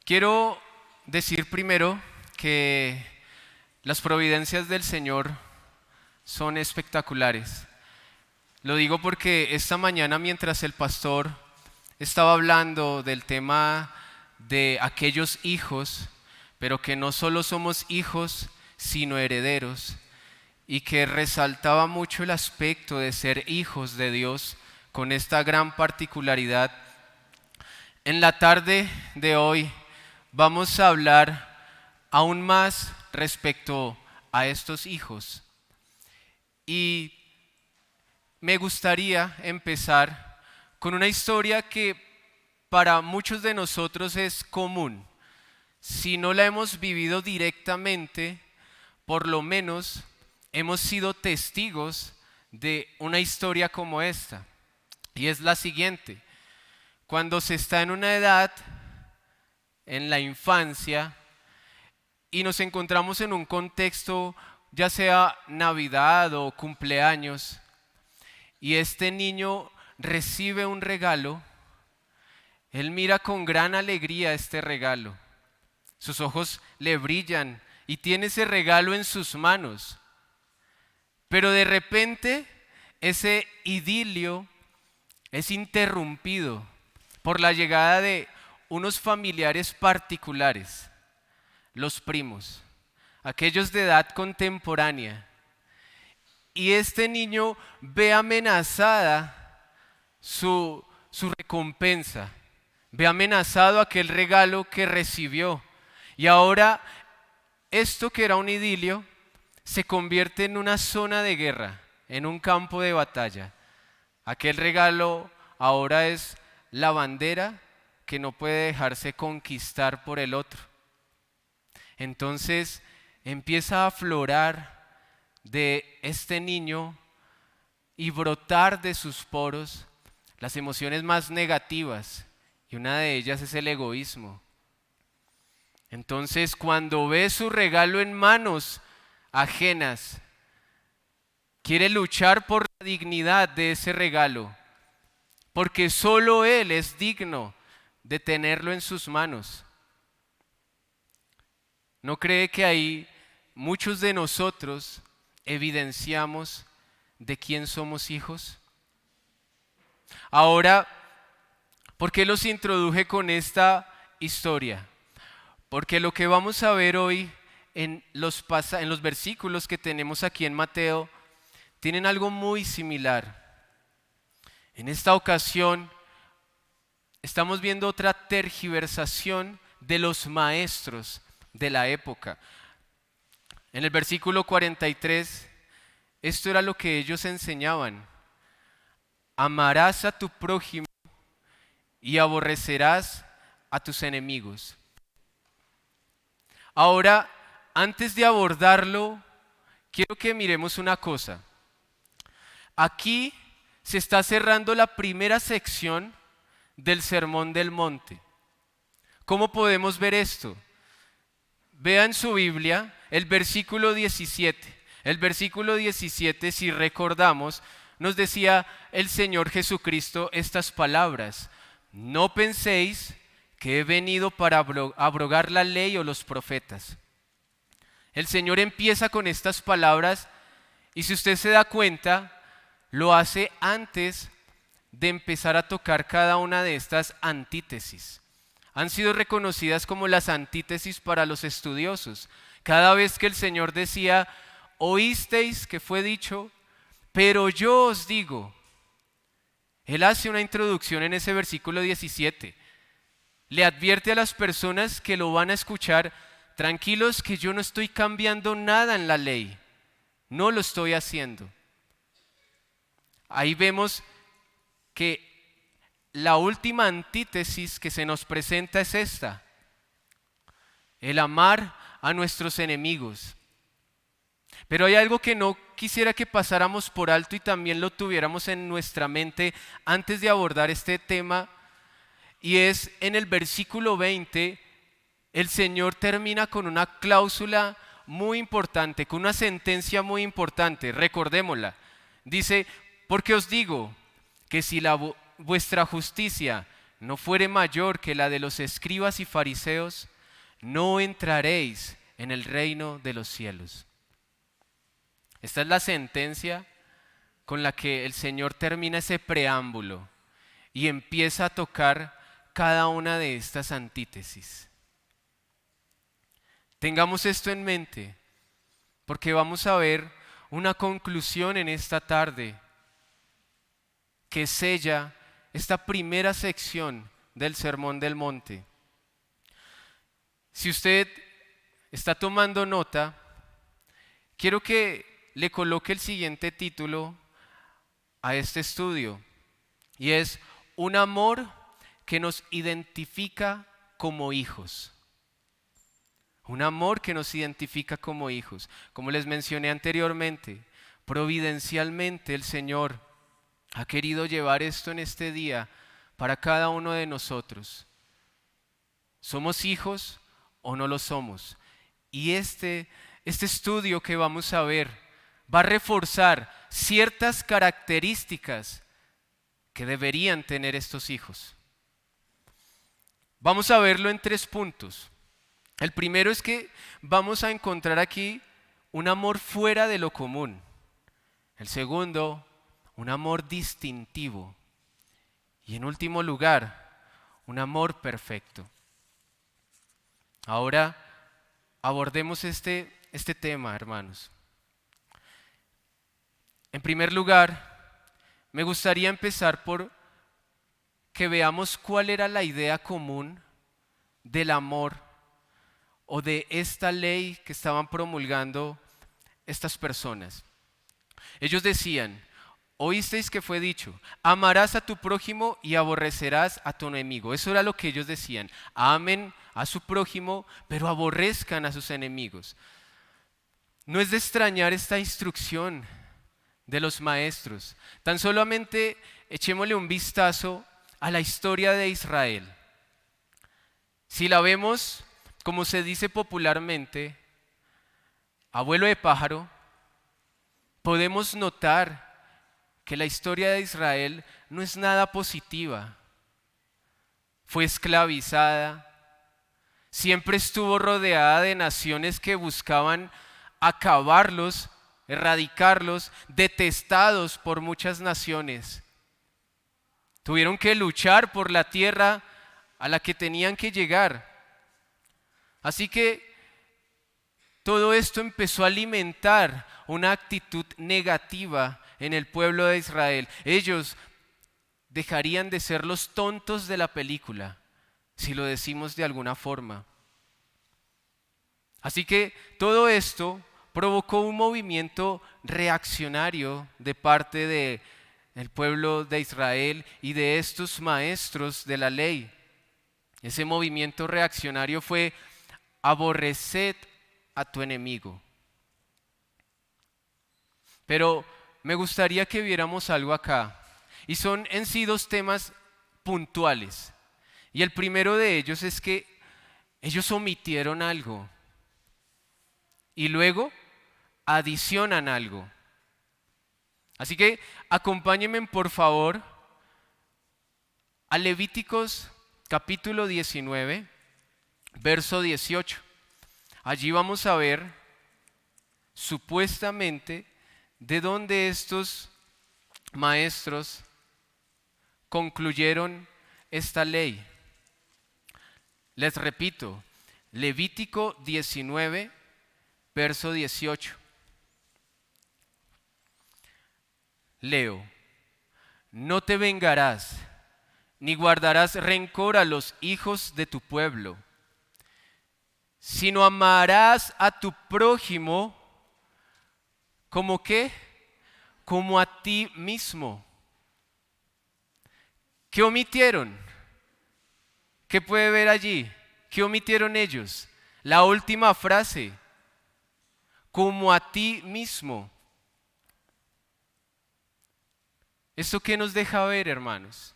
Quiero decir primero que las providencias del Señor son espectaculares. Lo digo porque esta mañana mientras el pastor estaba hablando del tema de aquellos hijos, pero que no solo somos hijos, sino herederos, y que resaltaba mucho el aspecto de ser hijos de Dios con esta gran particularidad. En la tarde de hoy vamos a hablar aún más respecto a estos hijos. Y me gustaría empezar con una historia que para muchos de nosotros es común. Si no la hemos vivido directamente, por lo menos hemos sido testigos de una historia como esta. Y es la siguiente: cuando se está en una edad, en la infancia, y nos encontramos en un contexto, ya sea Navidad o cumpleaños, y este niño recibe un regalo, él mira con gran alegría este regalo. Sus ojos le brillan y tiene ese regalo en sus manos. Pero de repente ese idilio es interrumpido por la llegada de unos familiares particulares, los primos, aquellos de edad contemporánea. Y este niño ve amenazada su recompensa, ve amenazado aquel regalo que recibió. Y ahora esto que era un idilio se convierte en una zona de guerra, en un campo de batalla. Aquel regalo ahora es la bandera que no puede dejarse conquistar por el otro. Entonces empieza a aflorar de este niño y brotar de sus poros las emociones más negativas, y una de ellas es el egoísmo. Entonces, cuando ve su regalo en manos ajenas, quiere luchar por la dignidad de ese regalo, porque solo él es digno de tenerlo en sus manos. ¿No cree que ahí muchos de nosotros evidenciamos de quién somos hijos? Ahora, ¿por qué los introduje con esta historia? Porque lo que vamos a ver hoy en los versículos que tenemos aquí en Mateo tienen algo muy similar. En esta ocasión estamos viendo otra tergiversación de los maestros de la época. En el versículo 43, esto era lo que ellos enseñaban: amarás a tu prójimo y aborrecerás a tus enemigos. Ahora, antes de abordarlo, quiero que miremos una cosa. Aquí se está cerrando la primera sección del Sermón del Monte. ¿Cómo podemos ver esto? Vea en su Biblia el versículo 17. El versículo 17, si recordamos, nos decía el Señor Jesucristo estas palabras: no penséis que he venido para abrogar la ley o los profetas. El Señor empieza con estas palabras, y si usted se da cuenta, lo hace antes de empezar a tocar cada una de estas antítesis. Han sido reconocidas como las antítesis para los estudiosos. Cada vez que el Señor decía: oísteis que fue dicho, pero yo os digo, Él hace una introducción en ese versículo 17. Le advierte a las personas que lo van a escuchar: tranquilos, que yo no estoy cambiando nada en la ley, no lo estoy haciendo. Ahí vemos que la última antítesis que se nos presenta es esta: el amar a nuestros enemigos. Pero hay algo que no quisiera que pasáramos por alto y también lo tuviéramos en nuestra mente antes de abordar este tema, y es en el versículo 20, el Señor termina con una cláusula muy importante, con una sentencia muy importante. Recordémosla. Dice: porque os digo que si vuestra justicia no fuere mayor que la de los escribas y fariseos, no entraréis en el reino de los cielos. Esta es la sentencia con la que el Señor termina ese preámbulo y empieza a tocar cada una de estas antítesis. Tengamos esto en mente, porque vamos a ver una conclusión en esta tarde que sella esta primera sección del Sermón del Monte. Si usted está tomando nota, quiero que le coloque el siguiente título a este estudio, y es un amor que nos identifica como hijos. Un amor que nos identifica como hijos. Como les mencioné anteriormente, providencialmente el Señor ha querido llevar esto en este día para cada uno de nosotros. ¿Somos hijos o no lo somos? Y este estudio que vamos a ver va a reforzar ciertas características que deberían tener estos hijos. Vamos a verlo en 3 puntos. El primero es que vamos a encontrar aquí un amor fuera de lo común. El segundo, un amor distintivo. Y en último lugar, un amor perfecto. Ahora abordemos este tema, hermanos. En primer lugar, me gustaría empezar por que veamos cuál era la idea común del amor o de esta ley que estaban promulgando estas personas. Ellos decían: oísteis que fue dicho, amarás a tu prójimo y aborrecerás a tu enemigo. Eso era lo que ellos decían: amen a su prójimo, pero aborrezcan a sus enemigos. No es de extrañar esta instrucción de los maestros. Tan solamente echémosle un vistazo a la historia de Israel. Si la vemos, como se dice popularmente, abuelo de pájaro, podemos notar que la historia de Israel no es nada positiva. Fue esclavizada, siempre estuvo rodeada de naciones que buscaban acabarlos, erradicarlos, detestados por muchas naciones. Tuvieron que luchar por la tierra a la que tenían que llegar. Así que todo esto empezó a alimentar una actitud negativa en el pueblo de Israel. Ellos dejarían de ser los tontos de la película, si lo decimos de alguna forma. Así que todo esto provocó un movimiento reaccionario de parte del pueblo de Israel y de estos maestros de la ley. Ese movimiento reaccionario fue: aborreced a tu enemigo. Pero me gustaría que viéramos algo acá, y son en sí 2 temas puntuales. Y el primero de ellos es que ellos omitieron algo y luego adicionan algo. Así que acompáñenme por favor a Levíticos capítulo 19, verso 18. Allí vamos a ver supuestamente de dónde estos maestros concluyeron esta ley. Les repito, Levítico 19, verso 18. Leo: no te vengarás, ni guardarás rencor a los hijos de tu pueblo, sino amarás a tu prójimo ¿como qué? Como a ti mismo. ¿Qué omitieron? ¿Qué puede ver allí? ¿Qué omitieron ellos? La última frase: como a ti mismo. ¿Esto qué nos deja ver, hermanos?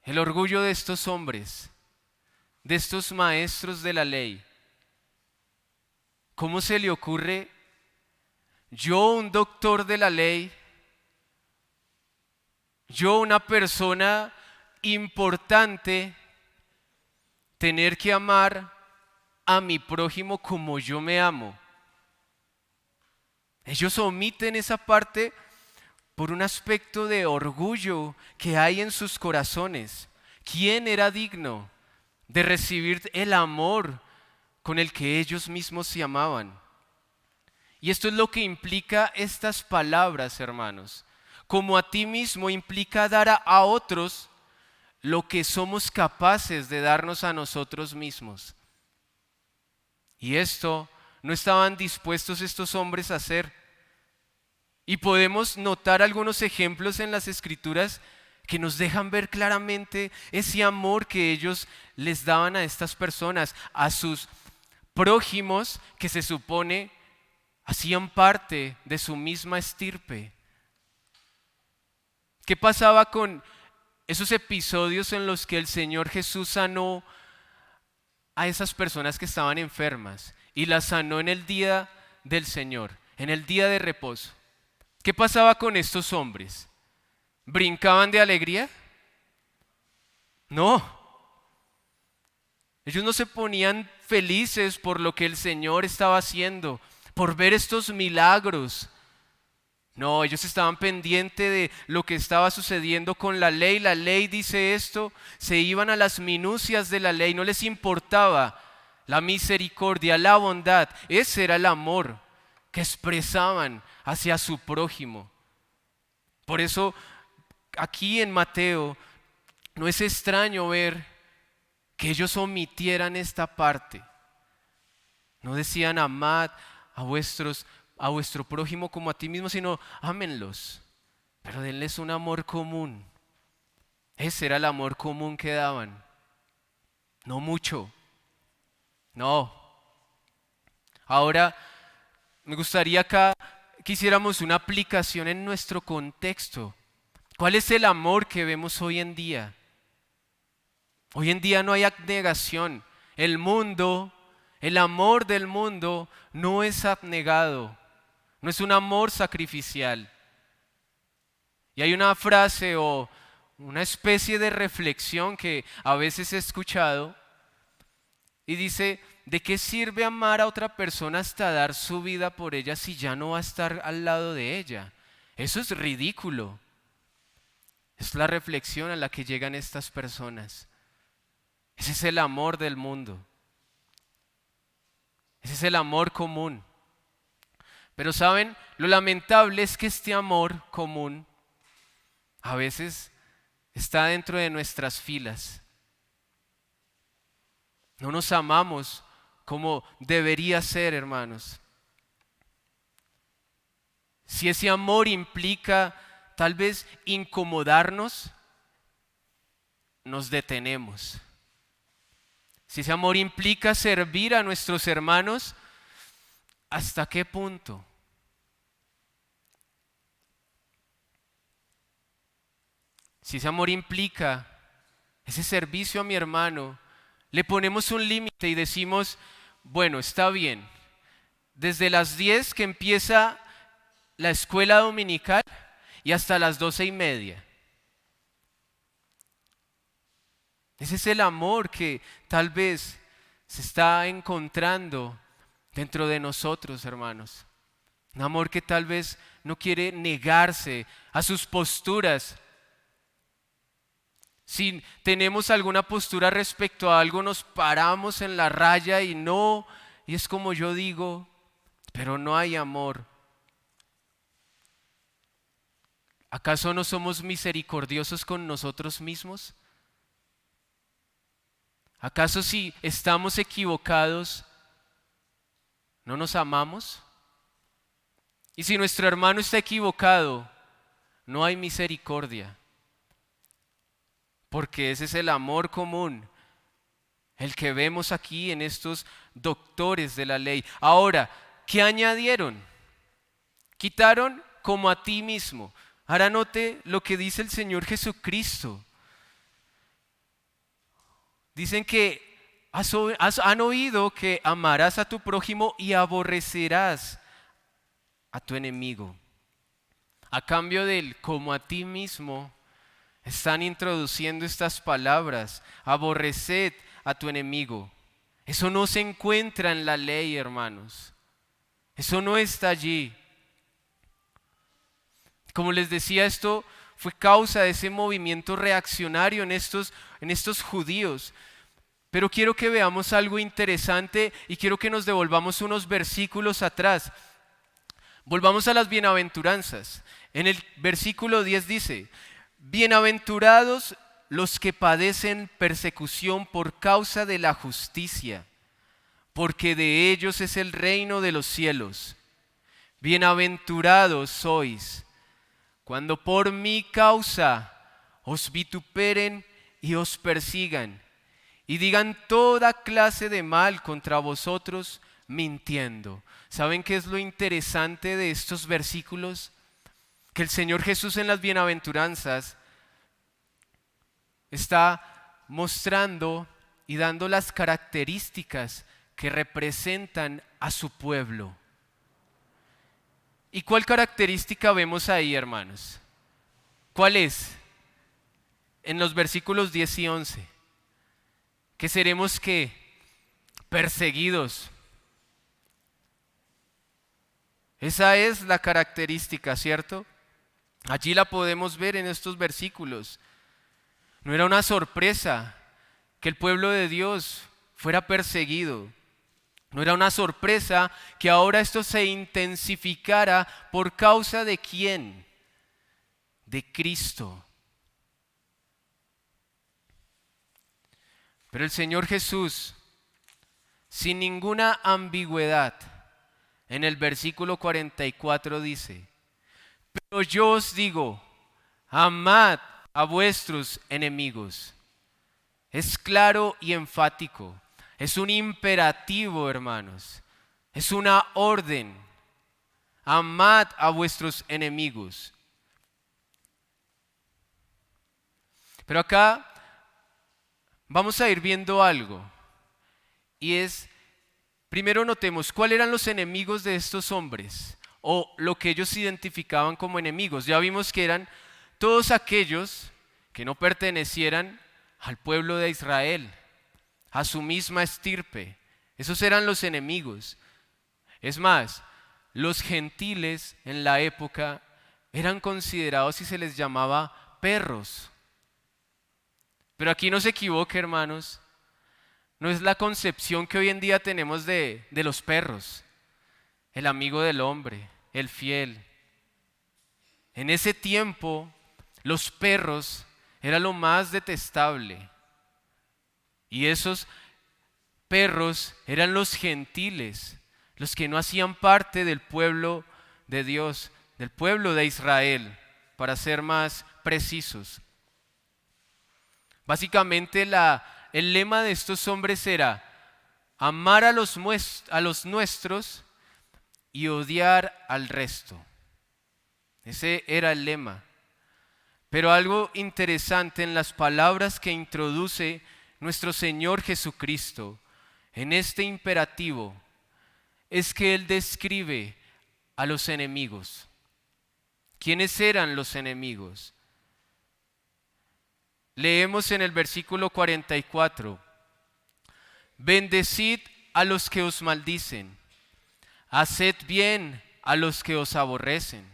El orgullo de estos hombres, de estos maestros de la ley. ¿Cómo se le ocurre? Yo, un doctor de la ley, yo, una persona importante tener que amar a mi prójimo como yo me amo. Ellos omiten esa parte por un aspecto de orgullo que hay en sus corazones. ¿Quién era digno de recibir el amor con el que ellos mismos se amaban? Y esto es lo que implica estas palabras, hermanos. Como a ti mismo implica dar a otros lo que somos capaces de darnos a nosotros mismos. Y esto no estaban dispuestos estos hombres a hacer. Y podemos notar algunos ejemplos en las Escrituras que nos dejan ver claramente ese amor que ellos les daban a estas personas, a sus prójimos que se supone hacían parte de su misma estirpe. ¿Qué pasaba con esos episodios en los que el Señor Jesús sanó a esas personas que estaban enfermas y las sanó en el día del Señor, en el día de reposo? ¿Qué pasaba con estos hombres? ¿Brincaban de alegría? No. Ellos no se ponían felices por lo que el Señor estaba haciendo, por ver estos milagros. No, ellos estaban pendientes de lo que estaba sucediendo con la ley. La ley dice esto, se iban a las minucias de la ley, no les importaba la misericordia, la bondad. Ese era el amor que expresaban hacia su prójimo. Por eso aquí en Mateo no es extraño ver que ellos omitieran esta parte. No decían amad a vuestro prójimo como a ti mismo, sino ámenlos, pero denles un amor común. Ese era el amor común que daban. No mucho. No. Ahora, me gustaría acá que hiciéramos una aplicación en nuestro contexto. ¿Cuál es el amor que vemos hoy en día? Hoy en día no hay abnegación. El mundo, el amor del mundo no es abnegado, no es un amor sacrificial. Y hay una frase o una especie de reflexión que a veces he escuchado y dice: ¿de qué sirve amar a otra persona hasta dar su vida por ella si ya no va a estar al lado de ella? Eso es ridículo. Es la reflexión a la que llegan estas personas. Ese es el amor del mundo. Ese es el amor común. Pero ¿saben? Lo lamentable es que este amor común a veces está dentro de nuestras filas. No nos amamos como debería ser, hermanos. Si ese amor implica tal vez incomodarnos, nos detenemos. Si ese amor implica servir a nuestros hermanos, ¿hasta qué punto? Si ese amor implica ese servicio a mi hermano, le ponemos un límite y decimos: bueno, está bien, desde las 10 que empieza la escuela dominical y hasta las 12:30. Ese es el amor que tal vez se está encontrando dentro de nosotros, hermanos. Un amor que tal vez no quiere negarse a sus posturas. Si tenemos alguna postura respecto a algo, nos paramos en la raya y no, y es como yo digo, pero no hay amor. ¿Acaso no somos misericordiosos con nosotros mismos? ¿Acaso si estamos equivocados, no nos amamos? Y si nuestro hermano está equivocado, no hay misericordia. Porque ese es el amor común, el que vemos aquí en estos doctores de la ley. Ahora, ¿qué añadieron? Quitaron como a ti mismo. Ahora note lo que dice el Señor Jesucristo. Dicen que han oído que amarás a tu prójimo y aborrecerás a tu enemigo. A cambio del como a ti mismo, están introduciendo estas palabras: aborreced a tu enemigo. Eso no se encuentra en la ley, hermanos. Eso no está allí. Como les decía, esto fue causa de ese movimiento reaccionario en estos judíos. Pero quiero que veamos algo interesante y quiero que nos devolvamos unos versículos atrás. Volvamos a las bienaventuranzas. En el versículo 10 dice: bienaventurados los que padecen persecución por causa de la justicia, porque de ellos es el reino de los cielos. Bienaventurados sois cuando por mi causa os vituperen y os persigan, y digan toda clase de mal contra vosotros mintiendo. ¿Saben qué es lo interesante de estos versículos? Que el Señor Jesús en las bienaventuranzas está mostrando y dando las características que representan a su pueblo. ¿Y cuál característica vemos ahí, hermanos? ¿Cuál es? En los versículos 10 y 11. Que seremos ¿qué? Perseguidos. Esa es la característica, ¿cierto? Allí la podemos ver en estos versículos. No era una sorpresa que el pueblo de Dios fuera perseguido. No era una sorpresa que ahora esto se intensificara por causa de ¿quién? De Cristo. Pero el Señor Jesús, sin ninguna ambigüedad, en el versículo 44 dice: pero yo os digo, amad a vuestros enemigos. Es claro y enfático. Es un imperativo, hermanos. Es una orden. Amad a vuestros enemigos. Pero acá vamos a ir viendo algo. Y es, primero notemos, ¿cuáles eran los enemigos de estos hombres? O lo que ellos identificaban como enemigos. Ya vimos que eran todos aquellos que no pertenecieran al pueblo de Israel, a su misma estirpe. Esos eran los enemigos. Es más, los gentiles en la época eran considerados y se les llamaba perros. Pero aquí no se equivoque, hermanos. No es la concepción que hoy en día tenemos de los perros. El amigo del hombre, el fiel. En ese tiempo, los perros eran lo más detestable. Y esos perros eran los gentiles, los que no hacían parte del pueblo de Dios, del pueblo de Israel, para ser más precisos. Básicamente el lema de estos hombres era amar a los nuestros y odiar al resto. Ese era el lema. Pero algo interesante en las palabras que introduce nuestro Señor Jesucristo en este imperativo es que Él describe a los enemigos. ¿Quiénes eran los enemigos? Leemos en el versículo 44: bendecid a los que os maldicen, haced bien a los que os aborrecen,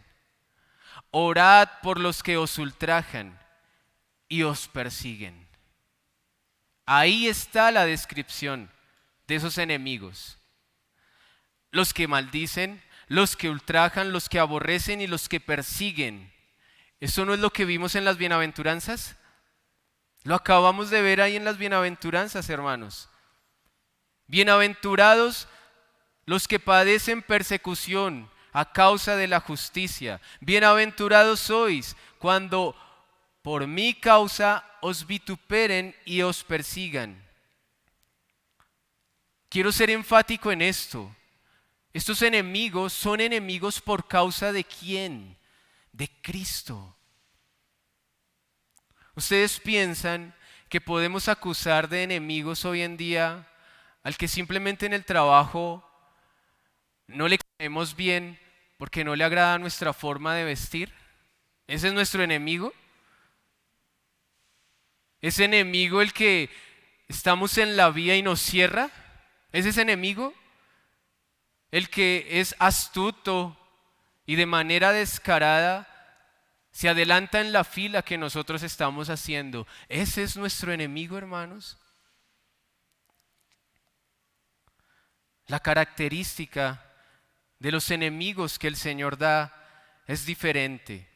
orad por los que os ultrajan y os persiguen. Ahí está la descripción de esos enemigos. Los que maldicen, los que ultrajan, los que aborrecen y los que persiguen. ¿Eso no es lo que vimos en las bienaventuranzas? Lo acabamos de ver ahí en las bienaventuranzas, hermanos. Bienaventurados los que padecen persecución a causa de la justicia. Bienaventurados sois cuando por mi causa os vituperen y os persigan. Quiero ser enfático en esto. Estos enemigos son enemigos por causa de ¿quién? De Cristo. ¿Ustedes piensan que podemos acusar de enemigos hoy en día al que simplemente en el trabajo no le caemos bien porque no le agrada nuestra forma de vestir? ¿Ese es nuestro enemigo? ¿Es enemigo el que estamos en la vía y nos cierra? ¿Es ese enemigo? El que es astuto y de manera descarada se adelanta en la fila que nosotros estamos haciendo. ¿Ese es nuestro enemigo, hermanos? La característica de los enemigos que el Señor da es diferente.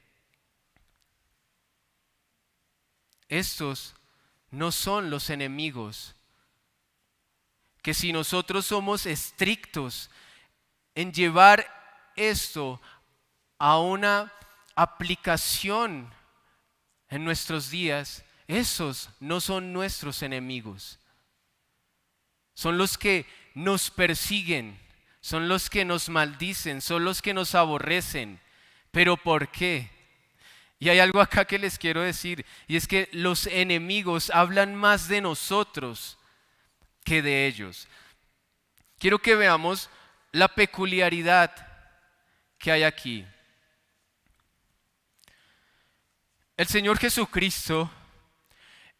Estos no son los enemigos que si nosotros somos estrictos en llevar esto a una aplicación en nuestros días, esos no son nuestros enemigos. Son los que nos persiguen, son los que nos maldicen, son los que nos aborrecen. ¿Pero por qué? Y hay algo acá que les quiero decir, y es que los enemigos hablan más de nosotros que de ellos. Quiero que veamos la peculiaridad que hay aquí. El Señor Jesucristo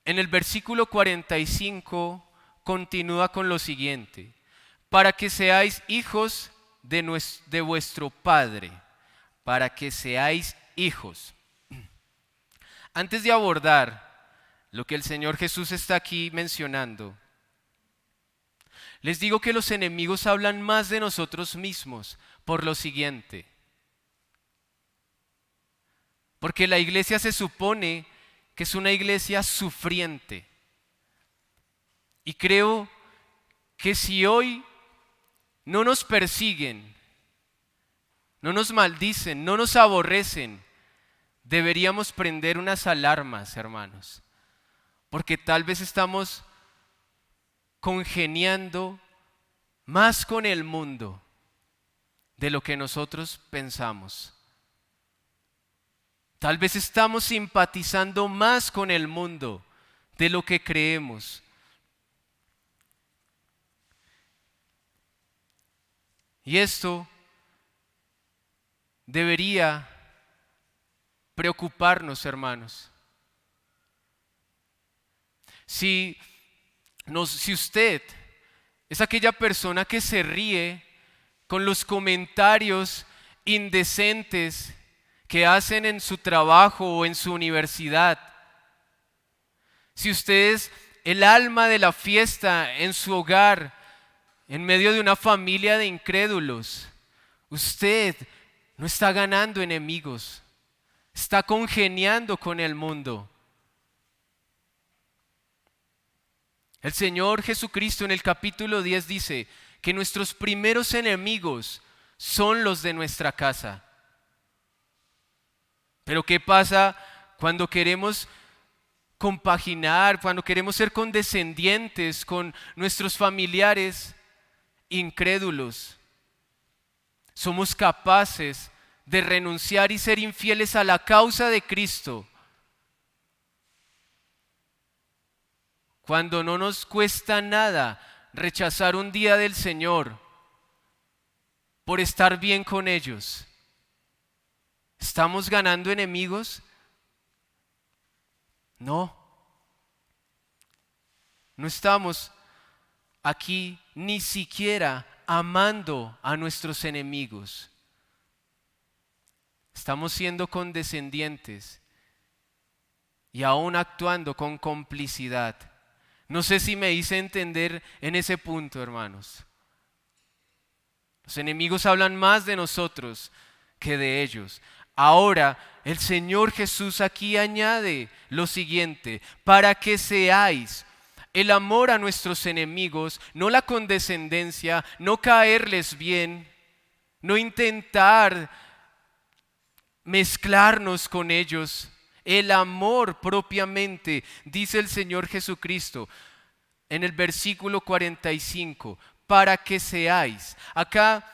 en el versículo 45 continúa con lo siguiente: para que seáis hijos de vuestro Padre, para que seáis hijos. Antes de abordar lo que el Señor Jesús está aquí mencionando, les digo que los enemigos hablan más de nosotros mismos por lo siguiente. Porque la iglesia se supone que es una iglesia sufriente. Y creo que si hoy no nos persiguen, no nos maldicen, no nos aborrecen, deberíamos prender unas alarmas, hermanos. Porque tal vez estamos congeniando más con el mundo de lo que nosotros pensamos. Tal vez estamos simpatizando más con el mundo de lo que creemos. Y esto debería preocuparnos, hermanos. Si usted es aquella persona que se ríe con los comentarios indecentes que hacen en su trabajo o en su universidad, si usted es el alma de la fiesta en su hogar, en medio de una familia de incrédulos, usted no está ganando enemigos, está congeniando con el mundo. El Señor Jesucristo en el capítulo 10 dice que nuestros primeros enemigos son los de nuestra casa. Pero ¿qué pasa cuando queremos compaginar, cuando queremos ser condescendientes con nuestros familiares incrédulos? Somos capaces de renunciar y ser infieles a la causa de Cristo cuando no nos cuesta nada rechazar un día del Señor por estar bien con ellos. ¿Estamos ganando enemigos? No. No estamos aquí ni siquiera amando a nuestros enemigos. Estamos siendo condescendientes y aún actuando con complicidad. No sé si me hice entender en ese punto, hermanos. Los enemigos hablan más de nosotros que de ellos. Ahora, el Señor Jesús aquí añade lo siguiente: para que seáis el amor a nuestros enemigos, no la condescendencia, no caerles bien, no intentar mezclarnos con ellos, el amor propiamente, dice el Señor Jesucristo en el versículo 45, para que seáis. Acá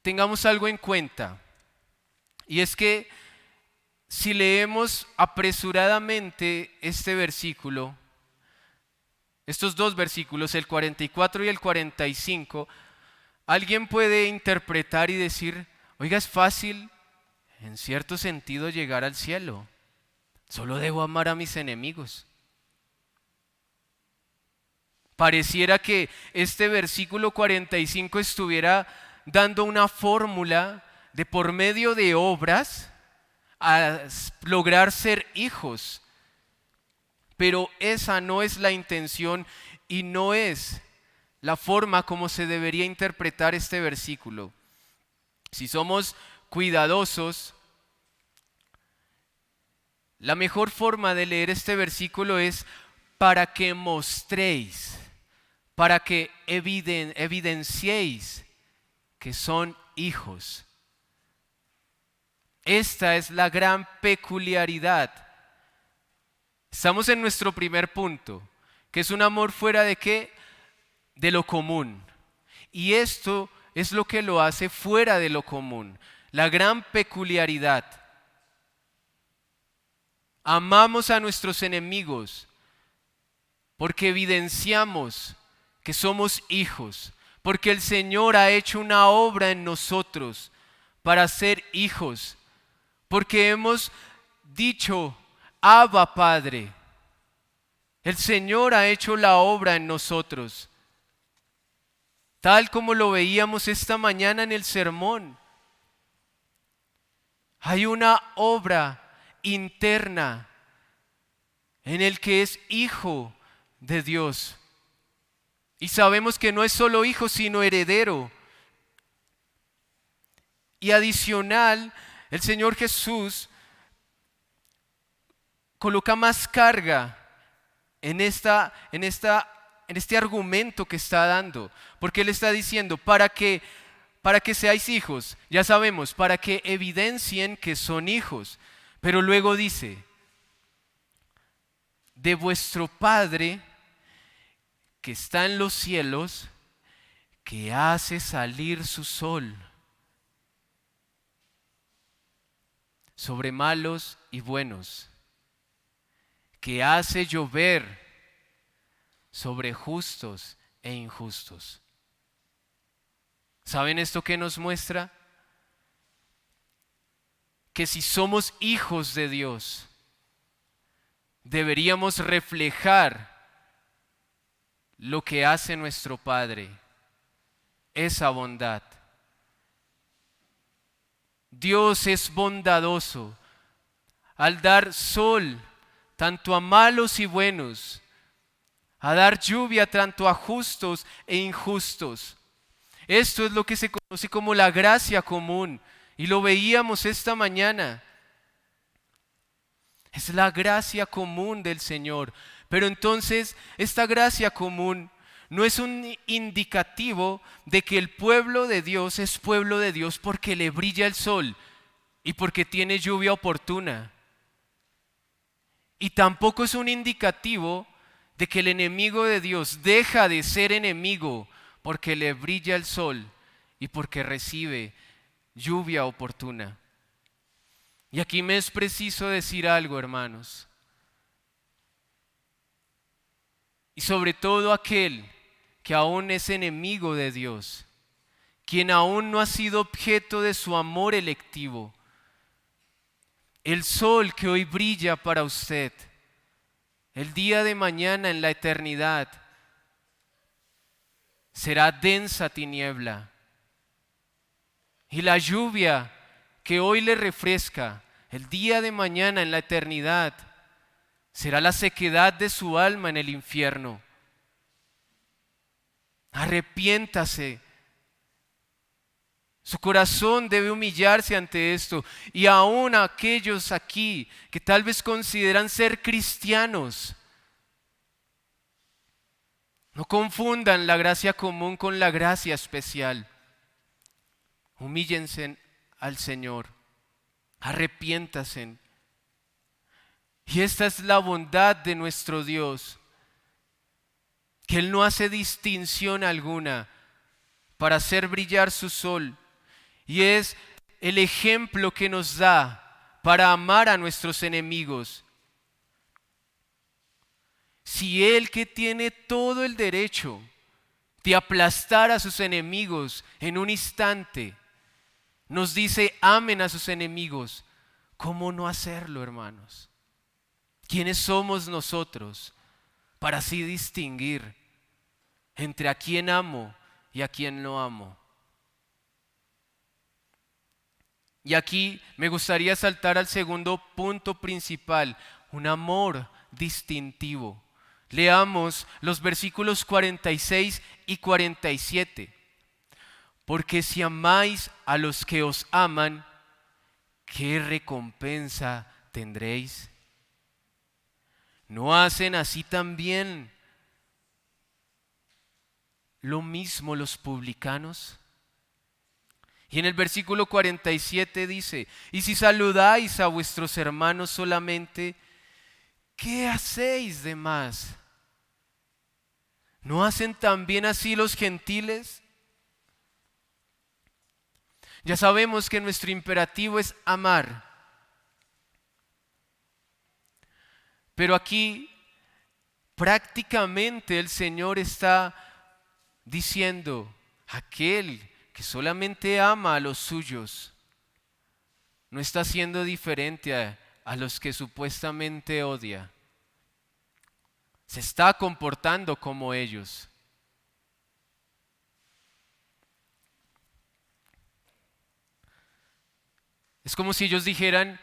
tengamos algo en cuenta, y es que si leemos apresuradamente este versículo, estos dos versículos, el 44 y el 45, alguien puede interpretar y decir: oiga, es fácil en cierto sentido llegar al cielo. Solo debo amar a mis enemigos. Pareciera que este versículo 45 estuviera dando una fórmula de por medio de obras a lograr ser hijos. Pero esa no es la intención y no es la forma como se debería interpretar este versículo. Si somos cuidadosos, la mejor forma de leer este versículo es para que mostréis, para que evidenciéis que son hijos. Esta es la gran peculiaridad. Estamos en nuestro primer punto, que es un amor fuera de qué? De lo común. Y esto es lo que lo hace fuera de lo común, la gran peculiaridad. Amamos a nuestros enemigos porque evidenciamos que somos hijos, porque el Señor ha hecho una obra en nosotros para ser hijos, porque hemos dicho, Abba Padre. El Señor ha hecho la obra en nosotros, tal como lo veíamos esta mañana en el sermón. Hay una obra interna en el que es hijo de Dios. Y sabemos que no es solo hijo, sino heredero. Y adicional, el Señor Jesús coloca más carga en este argumento que está dando. Porque Él está diciendo, para que seáis hijos, ya sabemos, para que evidencien que son hijos. Pero luego dice, de vuestro Padre que está en los cielos, que hace salir su sol sobre malos y buenos, que hace llover sobre justos e injustos. ¿Saben esto qué nos muestra? Que si somos hijos de Dios, deberíamos reflejar lo que hace nuestro Padre, esa bondad. Dios es bondadoso al dar sol tanto a malos y buenos, a dar lluvia tanto a justos e injustos. Esto es lo que se conoce como la gracia común y lo veíamos esta mañana. Es la gracia común del Señor. Pero entonces esta gracia común no es un indicativo de que el pueblo de Dios es pueblo de Dios porque le brilla el sol y porque tiene lluvia oportuna. Y tampoco es un indicativo de que el enemigo de Dios deja de ser enemigo porque le brilla el sol y porque recibe lluvia oportuna. Y aquí me es preciso decir algo, hermanos. Y sobre todo aquel que aún es enemigo de Dios, quien aún no ha sido objeto de su amor electivo. El sol que hoy brilla para usted, el día de mañana en la eternidad, será densa tiniebla. Y la lluvia que hoy le refresca, el día de mañana en la eternidad, será la sequedad de su alma en el infierno. Arrepiéntase. Su corazón debe humillarse ante esto. Y aún aquellos aquí que tal vez consideran ser cristianos, no confundan la gracia común con la gracia especial. Humíllense al Señor. Arrepiéntase. Y esta es la bondad de nuestro Dios, que Él no hace distinción alguna para hacer brillar su sol. Y es el ejemplo que nos da para amar a nuestros enemigos. Si Él, que tiene todo el derecho de aplastar a sus enemigos en un instante, nos dice amen a sus enemigos, ¿cómo no hacerlo, hermanos? ¿Quiénes somos nosotros para así distinguir entre a quién amo y a quién no amo? Y aquí me gustaría saltar al segundo punto principal, un amor distintivo. Leamos los versículos 46 y 47. Porque si amáis a los que os aman, ¿qué recompensa tendréis? ¿No hacen así también lo mismo los publicanos? Y en el versículo 47 dice, y si saludáis a vuestros hermanos solamente, ¿qué hacéis de más? ¿No hacen también así los gentiles? Ya sabemos que nuestro imperativo es amar. Pero aquí prácticamente el Señor está diciendo, aquel que solamente ama a los suyos, no está siendo diferente a los que supuestamente odia. Se está comportando como ellos. Es como si ellos dijeran,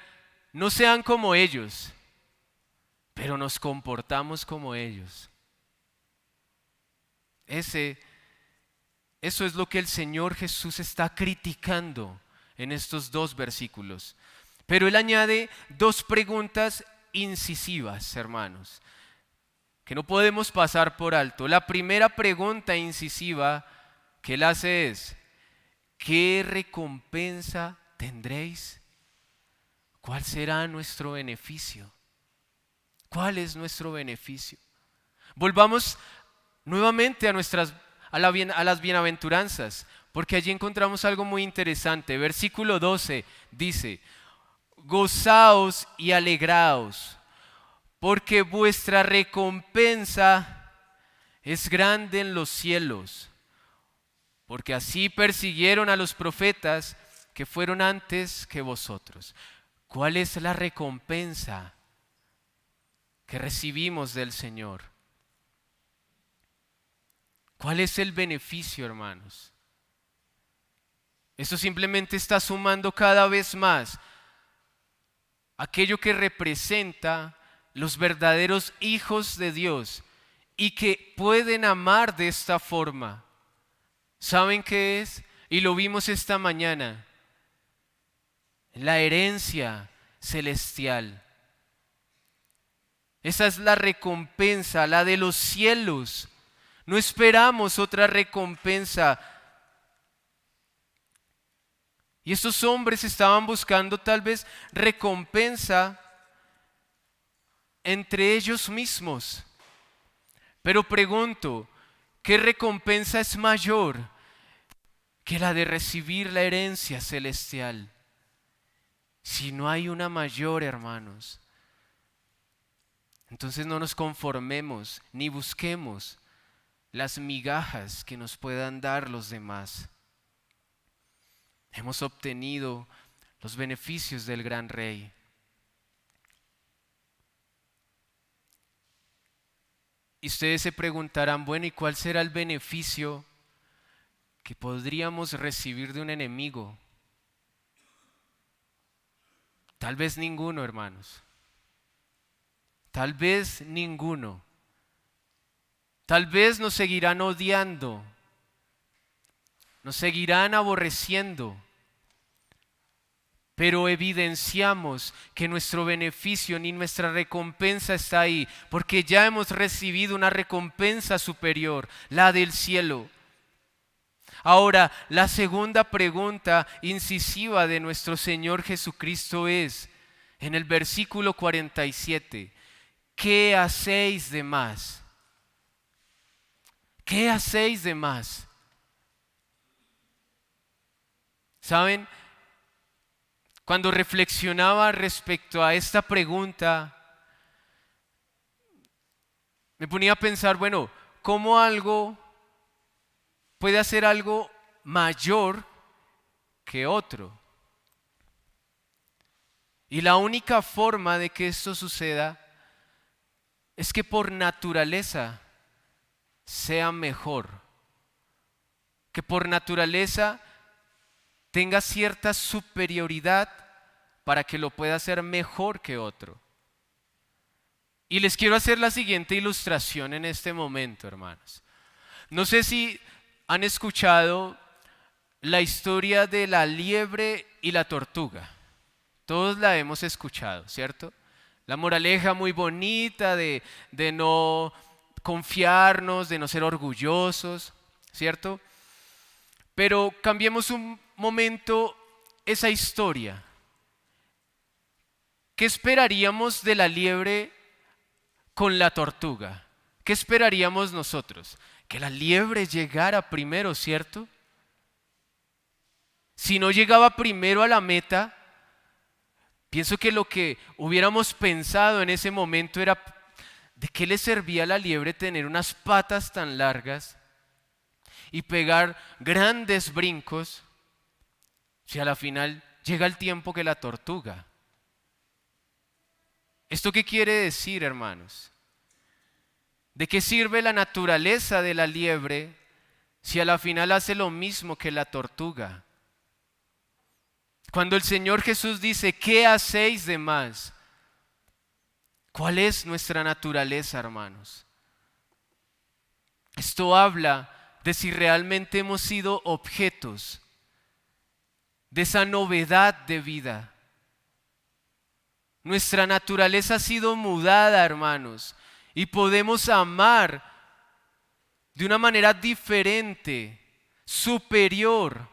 no sean como ellos, pero nos comportamos como ellos. Eso es lo que el Señor Jesús está criticando en estos dos versículos. Pero Él añade dos preguntas incisivas, hermanos, que no podemos pasar por alto. La primera pregunta incisiva que Él hace es, ¿qué recompensa tendréis? ¿Cuál será nuestro beneficio? ¿Cuál es nuestro beneficio? Volvamos nuevamente a las bienaventuranzas, porque allí encontramos algo muy interesante. Versículo 12 dice, gozaos y alegraos, porque vuestra recompensa es grande en los cielos, porque así persiguieron a los profetas que fueron antes que vosotros. ¿Cuál es la recompensa que recibimos del Señor? ¿Cuál es el beneficio, hermanos? Esto simplemente está sumando cada vez más aquello que representa los verdaderos hijos de Dios y que pueden amar de esta forma. ¿Saben qué es? Y lo vimos esta mañana. La herencia celestial. Esa es la recompensa, la de los cielos. No esperamos otra recompensa. Y estos hombres estaban buscando tal vez recompensa entre ellos mismos. Pero pregunto, ¿qué recompensa es mayor que la de recibir la herencia celestial? Si no hay una mayor, hermanos, entonces no nos conformemos ni busquemos las migajas que nos puedan dar los demás. Hemos obtenido los beneficios del gran Rey. Y ustedes se preguntarán, bueno, ¿y cuál será el beneficio que podríamos recibir de un enemigo? Tal vez ninguno, hermanos. Tal vez ninguno. Tal vez nos seguirán odiando, nos seguirán aborreciendo, pero evidenciamos que nuestro beneficio ni nuestra recompensa está ahí, porque ya hemos recibido una recompensa superior, la del cielo. Ahora, la segunda pregunta incisiva de nuestro Señor Jesucristo es, en el versículo 47, ¿qué hacéis de más? ¿Qué hacéis de más? ¿Saben? Cuando reflexionaba respecto a esta pregunta, me ponía a pensar, bueno, ¿cómo algo puede hacer algo mayor que otro? Y la única forma de que esto suceda es que por naturaleza sea mejor, que por naturaleza tenga cierta superioridad para que lo pueda hacer mejor que otro. Y les quiero hacer la siguiente ilustración en este momento, hermanos. No sé si han escuchado la historia de la liebre y la tortuga. Todos la hemos escuchado, ¿cierto? La moraleja muy bonita de no confiarnos, de no ser orgullosos, ¿cierto? Pero cambiemos un momento esa historia. ¿Qué esperaríamos de la liebre con la tortuga? ¿Qué esperaríamos nosotros? Que la liebre llegara primero, ¿cierto? Si no llegaba primero a la meta, pienso que lo que hubiéramos pensado en ese momento era, ¿de qué le servía a la liebre tener unas patas tan largas y pegar grandes brincos si a la final llega el tiempo que la tortuga? ¿Esto qué quiere decir, hermanos? ¿De qué sirve la naturaleza de la liebre si a la final hace lo mismo que la tortuga? Cuando el Señor Jesús dice, ¿qué hacéis de más? ¿Cuál es nuestra naturaleza, hermanos? Esto habla de si realmente hemos sido objetos de esa novedad de vida. Nuestra naturaleza ha sido mudada, hermanos, y podemos amar de una manera diferente, superior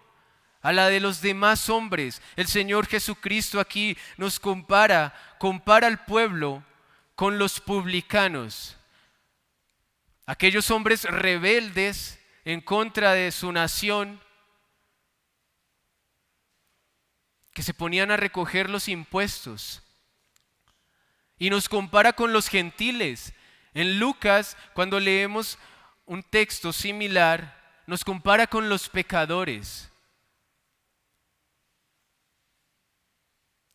a la de los demás hombres. El Señor Jesucristo aquí nos compara al pueblo con los publicanos, aquellos hombres rebeldes en contra de su nación, que se ponían a recoger los impuestos. Y nos compara con los gentiles. En Lucas, cuando leemos un texto similar, nos compara con los pecadores.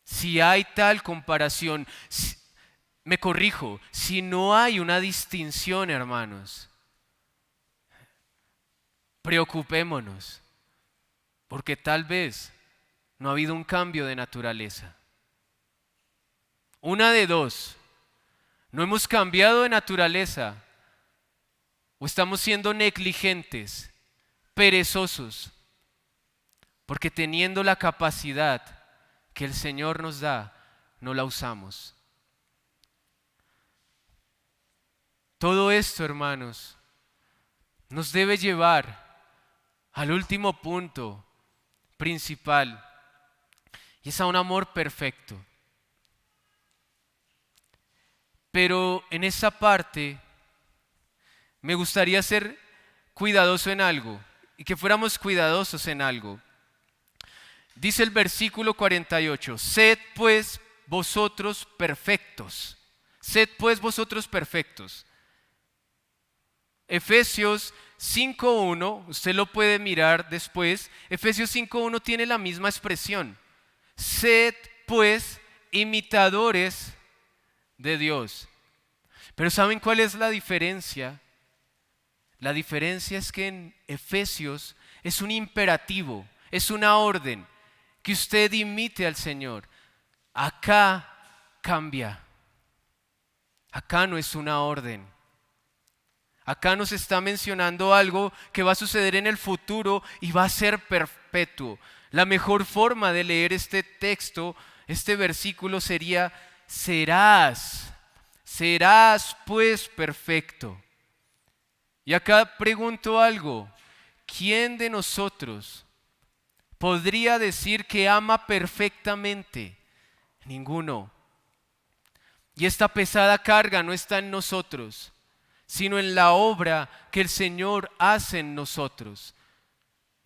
Si hay tal comparación, me corrijo, si no hay una distinción, hermanos, preocupémonos, porque tal vez no ha habido un cambio de naturaleza. Una de dos, no hemos cambiado de naturaleza o estamos siendo negligentes, perezosos, porque teniendo la capacidad que el Señor nos da, no la usamos. Todo esto, hermanos, nos debe llevar al último punto principal, y es a un amor perfecto. Pero en esa parte me gustaría ser cuidadoso en algo y que fuéramos cuidadosos en algo. Dice el versículo 48, sed pues vosotros perfectos. Sed pues vosotros perfectos. Efesios 5.1, usted lo puede mirar después. Efesios 5.1 tiene la misma expresión. Sed pues imitadores de Dios. Pero ¿saben cuál es la diferencia? La diferencia es que en Efesios es un imperativo, es una orden, que usted imite al Señor. Acá cambia. Acá no es una orden. Acá nos está mencionando algo que va a suceder en el futuro y va a ser perpetuo. La mejor forma de leer este texto, este versículo sería, serás pues perfecto. Y acá pregunto algo, ¿quién de nosotros podría decir que ama perfectamente? Ninguno. Y esta pesada carga no está en nosotros, sino en la obra que el Señor hace en nosotros.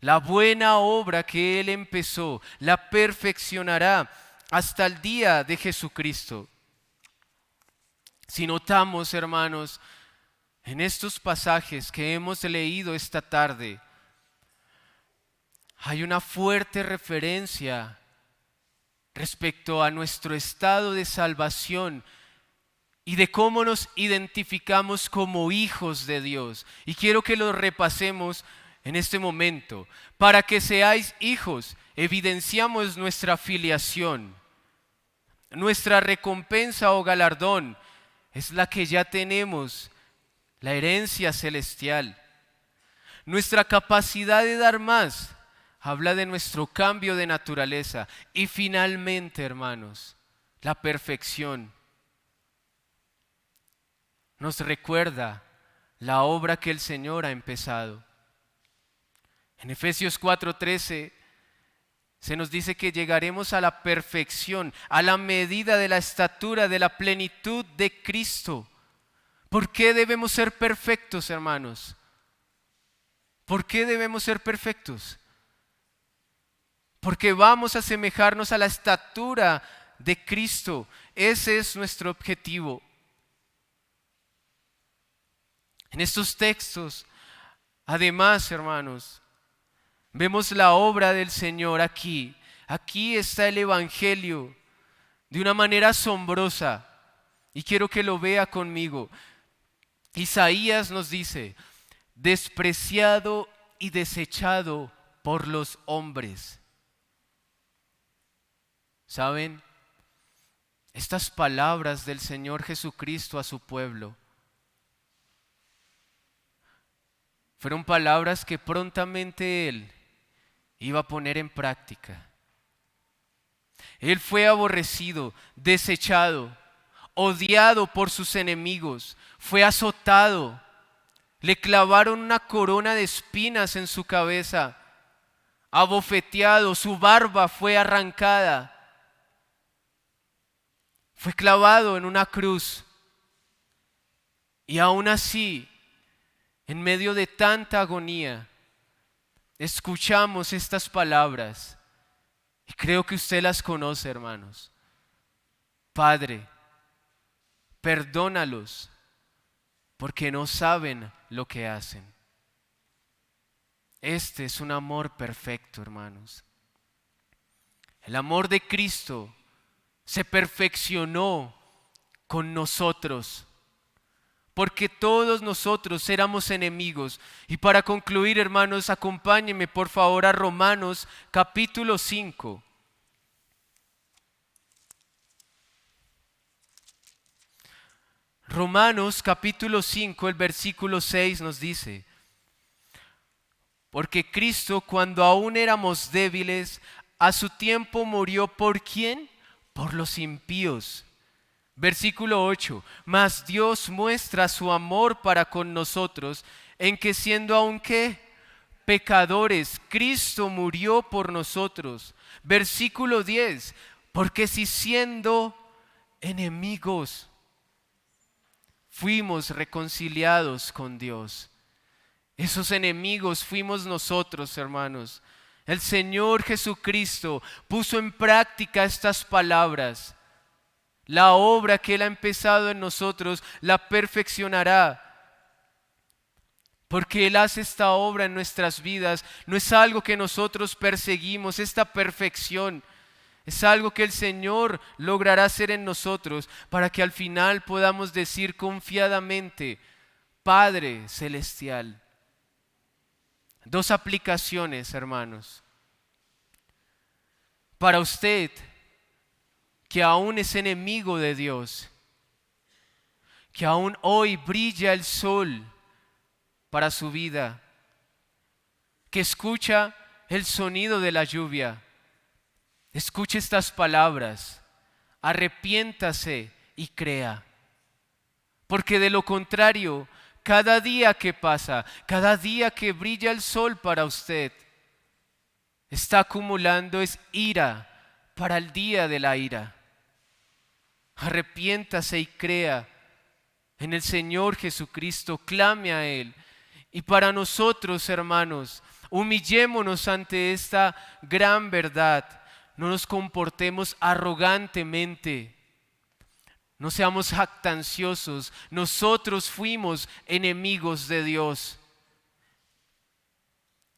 La buena obra que Él empezó, la perfeccionará hasta el día de Jesucristo. Si notamos, hermanos, en estos pasajes que hemos leído esta tarde, hay una fuerte referencia respecto a nuestro estado de salvación y de cómo nos identificamos como hijos de Dios. Y quiero que lo repasemos en este momento. Para que seáis hijos, evidenciamos nuestra filiación. Nuestra recompensa o galardón es la que ya tenemos, la herencia celestial. Nuestra capacidad de dar más habla de nuestro cambio de naturaleza. Y finalmente, hermanos, la perfección nos recuerda la obra que el Señor ha empezado. En Efesios 4:13 se nos dice que llegaremos a la perfección, a la medida de la estatura, de la plenitud de Cristo. ¿Por qué debemos ser perfectos, hermanos? ¿Por qué debemos ser perfectos? Porque vamos a asemejarnos a la estatura de Cristo. Ese es nuestro objetivo. En estos textos, además, hermanos, vemos la obra del Señor aquí. Aquí está el Evangelio de una manera asombrosa. Y quiero que lo vea conmigo. Isaías nos dice: despreciado y desechado por los hombres. ¿Saben? Estas palabras del Señor Jesucristo a su pueblo fueron palabras que prontamente Él iba a poner en práctica. Él fue aborrecido, desechado, odiado por sus enemigos, fue azotado, le clavaron una corona de espinas en su cabeza, abofeteado, su barba fue arrancada, fue clavado en una cruz. Y aún así, en medio de tanta agonía, escuchamos estas palabras. Y creo que usted las conoce, hermanos. Padre, perdónalos, porque no saben lo que hacen. Este es un amor perfecto, hermanos. El amor de Cristo se perfeccionó con nosotros, porque todos nosotros éramos enemigos. Y para concluir, hermanos, acompáñenme por favor a Romanos capítulo 5. Romanos capítulo 5, el versículo 6 nos dice: porque Cristo, cuando aún éramos débiles, a su tiempo murió ¿por quién? Por los impíos. Versículo 8, mas Dios muestra su amor para con nosotros en que siendo aún ¿qué? Pecadores, Cristo murió por nosotros. Versículo 10, porque si siendo enemigos fuimos reconciliados con Dios. Esos enemigos fuimos nosotros, hermanos. El Señor Jesucristo puso en práctica estas palabras. La obra que Él ha empezado en nosotros la perfeccionará. Porque Él hace esta obra en nuestras vidas. No es algo que nosotros perseguimos, esta perfección. Es algo que el Señor logrará hacer en nosotros para que al final podamos decir confiadamente: Padre Celestial. Dos aplicaciones, hermanos. Para usted, que aún es enemigo de Dios, que aún hoy brilla el sol para su vida, que escucha el sonido de la lluvia, escuche estas palabras: arrepiéntase y crea. Porque de lo contrario, cada día que pasa, cada día que brilla el sol para usted, está acumulando es ira para el día de la ira. Arrepiéntase y crea en el Señor Jesucristo, clame a Él. Y para nosotros, hermanos, humillémonos ante esta gran verdad. No nos comportemos arrogantemente. No seamos jactanciosos. Nosotros fuimos enemigos de Dios.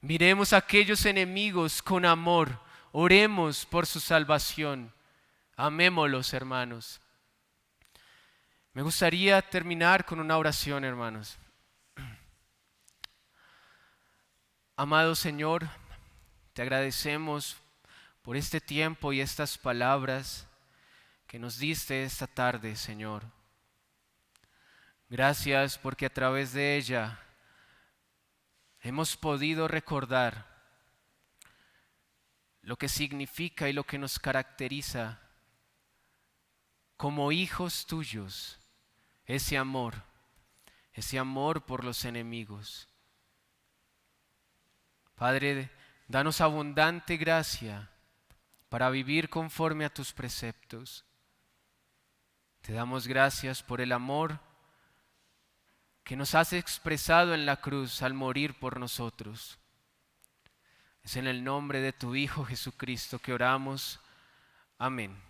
Miremos a aquellos enemigos con amor. Oremos por su salvación. Amémoslos, hermanos. Me gustaría terminar con una oración, hermanos. Amado Señor, te agradecemos por este tiempo y estas palabras que nos diste esta tarde, Señor. Gracias porque a través de ella hemos podido recordar lo que significa y lo que nos caracteriza como hijos tuyos, ese amor por los enemigos. Padre, danos abundante gracia para vivir conforme a tus preceptos. Te damos gracias por el amor que nos has expresado en la cruz al morir por nosotros. Es en el nombre de tu Hijo Jesucristo que oramos. Amén.